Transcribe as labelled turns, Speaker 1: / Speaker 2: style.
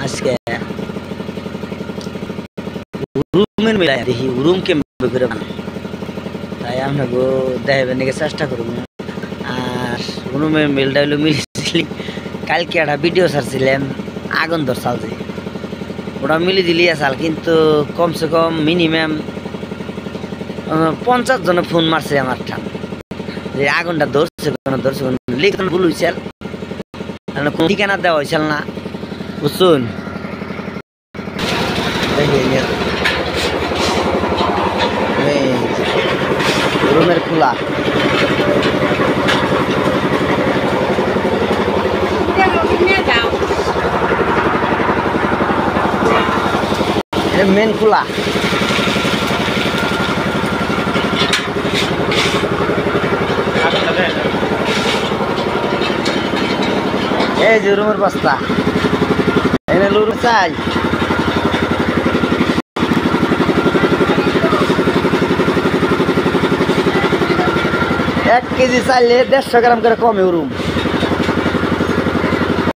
Speaker 1: আজকে রুমের মিলাই দেখি রুম কেমন করে বানায় তাই আপনাকে দেখাবেন নাকি চেষ্টা করুন। আর রুমের মিলটা হইলো মিলিয়েছিলি কালকে একটা ভিডিও ছাড়ছিলাম আগুন ধর চাল যে ওটা মিলি দিলি আসাল কিন্তু কমসে কম মিনিমাম 50 জনে ফোন মারছে আমার ঠান যে আগুনটা ধরছে লিখন ভুল হয়েছিল কোন ঠিকানা দেওয়া হয়েছিল না বুঝুন। রুমের খোলা মেন খোলা এই যে রুমের বস্তা এনে লুর চাই 1 কেজি চাইলে 150 গ্রাম করে কমে রুম।